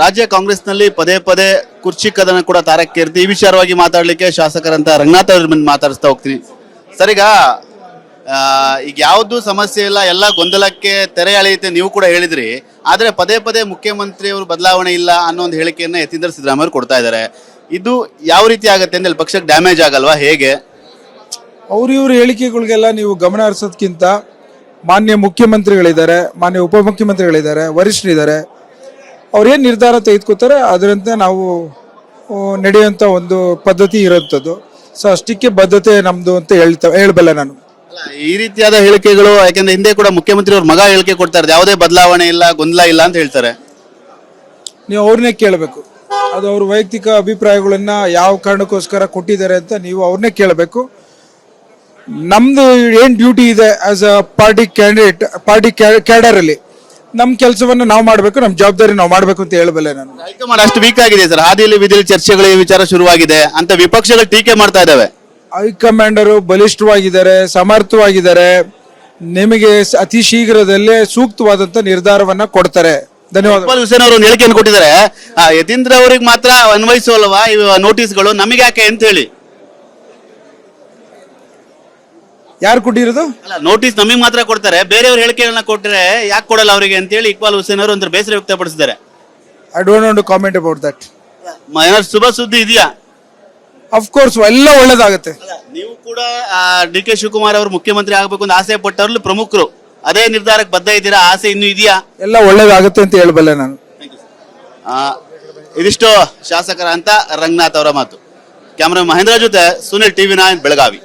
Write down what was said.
ರಾಜ್ಯ ಕಾಂಗ್ರೆಸ್ನಲ್ಲಿ ಪದೇ ಪದೇ ಕುರ್ಚಿ ಕದನ ಕೂಡ ತಾರಕ್ಕೇರ್ತಿ. ಈ ವಿಚಾರವಾಗಿ ಮಾತಾಡಲಿಕ್ಕೆ ಶಾಸಕರಂತ ರಂಗನಾಥ್ ಅವ್ರ ಮೇಲೆ ಮಾತಾಡಿಸ್ತಾ ಹೋಗ್ತೀನಿ. ಸರ್, ಈಗ ಯಾವ್ದು ಸಮಸ್ಯೆ ಇಲ್ಲ, ಎಲ್ಲ ಗೊಂದಲಕ್ಕೆ ತೆರೆ ಎಳೆಯುತ್ತೆ ನೀವು ಕೂಡ ಹೇಳಿದ್ರಿ. ಆದ್ರೆ ಪದೇ ಪದೇ ಮುಖ್ಯಮಂತ್ರಿಯವರು ಬದಲಾವಣೆ ಇಲ್ಲ ಅನ್ನೋ ಒಂದು ಹೇಳಿಕೆಯನ್ನ ಯತೀಂದ್ರ ಸಿದ್ದರಾಮಯ್ಯ ಅವರು ಕೊಡ್ತಾ ಇದ್ದಾರೆ. ಇದು ಯಾವ ರೀತಿ ಆಗುತ್ತೆ ಅಂದ್ರೆ ಪಕ್ಷಕ್ಕೆ ಡ್ಯಾಮೇಜ್ ಆಗಲ್ವಾ, ಹೇಗೆ? ಇವ್ರ ಹೇಳಿಕೆಗಳಿಗೆಲ್ಲ ನೀವು ಗಮನ ಹರಿಸೋದಕ್ಕಿಂತ ಮಾನ್ಯ ಮುಖ್ಯಮಂತ್ರಿಗಳಿದ್ದಾರೆ, ಮಾನ್ಯ ಉಪಮುಖ್ಯಮಂತ್ರಿಗಳಿದ್ದಾರೆ, ವರಿಷ್ಠರಿದ್ದಾರೆ. ಅವ್ರೇನು ನಿರ್ಧಾರ ತೆಗೆದುಕೊತಾರೆ ಅದರಂತೆ ನಾವು ನಡೆಯುವಂಥ ಒಂದು ಪದ್ಧತಿ ಇರೋಂಥದ್ದು. ಸೊ ಅಷ್ಟಕ್ಕೆ ಬದ್ಧತೆ ನಮ್ದು ಅಂತ ಹೇಳಬಲ್ಲೆ ನಾನು. ಈ ರೀತಿಯಾದ ಹೇಳಿಕೆಗಳು, ಯಾಕಂದ್ರೆ ಹಿಂದೆ ಕೂಡ ಮುಖ್ಯಮಂತ್ರಿ ಅವ್ರ ಮಗ ಹೇಳಿಕೆ ಕೊಡ್ತಾರೆ, ಯಾವುದೇ ಬದಲಾವಣೆ ಇಲ್ಲ, ಗೊಂದಲ ಇಲ್ಲ ಅಂತ ಹೇಳ್ತಾರೆ. ನೀವು ಅವ್ರನ್ನೇ ಕೇಳಬೇಕು. ಅದು ಅವ್ರ ವೈಯಕ್ತಿಕ ಅಭಿಪ್ರಾಯಗಳನ್ನ ಯಾವ ಕಾರಣಕ್ಕೋಸ್ಕರ ಕೊಟ್ಟಿದ್ದಾರೆ ಅಂತ ನೀವು ಅವ್ರನ್ನೇ ಕೇಳಬೇಕು. ನಮ್ದು ಏನ್ ಡ್ಯೂಟಿ ಇದೆ as a party candidate, party cadre ಅಲ್ಲಿ ನಮ್ ಕೆಲಸವನ್ನ ನಾವು ಮಾಡಬೇಕು, ನಮ್ ಜವಾಬ್ದಾರಿ ನಾವು ಮಾಡಬೇಕು ಅಂತ ಹೇಳಬಲ್ಲೆ ನಾನು. ಹೈಕಮಾಂಡ್ ಅಷ್ಟು ವೀಕ್ ಆಗಿದೆ ಸರ್, ಹಾದಿಯಲ್ಲಿ ವಿಧಿಯಲ್ಲಿ ಚರ್ಚೆಗಳು ಈ ವಿಚಾರ ಶುರುವಾಗಿದೆ ಅಂತ ವಿಪಕ್ಷಗಳು ಟೀಕೆ ಮಾಡ್ತಾ ಇದಾವೆ. ಹೈಕಮಾಂಡರು ಬಲಿಷ್ಠವಾಗಿದ್ದಾರೆ, ಸಮರ್ಥವಾಗಿದ್ದಾರೆ. ನಿಮಗೆ ಅತಿ ಶೀಘ್ರದಲ್ಲೇ ಸೂಕ್ತವಾದಂತ ನಿರ್ಧಾರವನ್ನ ಕೊಡ್ತಾರೆ. ಧನ್ಯವಾದ. ಇಕ್ಬಾಲ್ ಹುಸೇನ್ ಅವರು ಒಂದು ಹೇಳಿಕೆಯನ್ನು ಕೊಟ್ಟಿದ್ದಾರೆ, ಯತೀಂದ್ರ ಅವರಿಗೆ ಮಾತ್ರ ಅನ್ವಯಿಸೋಲ್ವಾ ಈ ನೋಟಿಸ್ಗಳು, ನಮಗೆ ಯಾಕೆ ಅಂತ ಹೇಳಿ. ಯಾರು ಕೊಟ್ಟಿರೋದು? ಅಲ್ಲ, ನೋಟಿಸ್ ನಮಗೆ ಮಾತ್ರ ಕೊಡ್ತಾರೆ, ಬೇರೆಯವ್ರ ಹೇಳಿಕೆಗಳನ್ನ ಕೊಟ್ಟರೆ ಯಾಕೆ ಕೊಡಲ್ಲ ಅವರಿಗೆ ಅಂತ ಹೇಳಿ ಇಕ್ಬಾಲ್ ಹುಸೇನ್ ಅವರು ಒಂದು ಬೇಸರ ವ್ಯಕ್ತಪಡಿಸಿದ್ದಾರೆ. I don't want to comment about that. ಏನಾದ್ರು ಶುಭ ಸುದ್ದಿ ಇದೆಯಾ? ಅಫ್ಕೋರ್ಸ್ ಎಲ್ಲ ಒಳ್ಳೇದಾಗುತ್ತೆ. ನೀವು ಕೂಡ ಡಿ ಕೆ ಶಿವಕುಮಾರ್ ಅವರು ಮುಖ್ಯಮಂತ್ರಿ ಆಗಬೇಕು ಅಂತ ಆಸೆ ಪಟ್ಟವ್ರಲ್ಲಿ ಪ್ರಮುಖರು, ಅದೇ ನಿರ್ಧಾರಕ್ಕೆ ಬದ್ಧ ಇದ್ದೀರಾ? ಆಸೆ ಇನ್ನೂ ಇದೆಯಾ? ಎಲ್ಲ ಒಳ್ಳೇದಾಗುತ್ತೆ ಅಂತ ಹೇಳಬಲ್ಲೆ ನಾನು. ಇದಿಷ್ಟು ಶಾಸಕರ ಅಂತ ರಂಗನಾಥ್ ಅವರ ಮಾತು. ಕ್ಯಾಮರಾ ಮಹೇಂದ್ರ ಜೊತೆ ಸುನಿಲ್, TV9 ಬೆಳಗಾವಿ.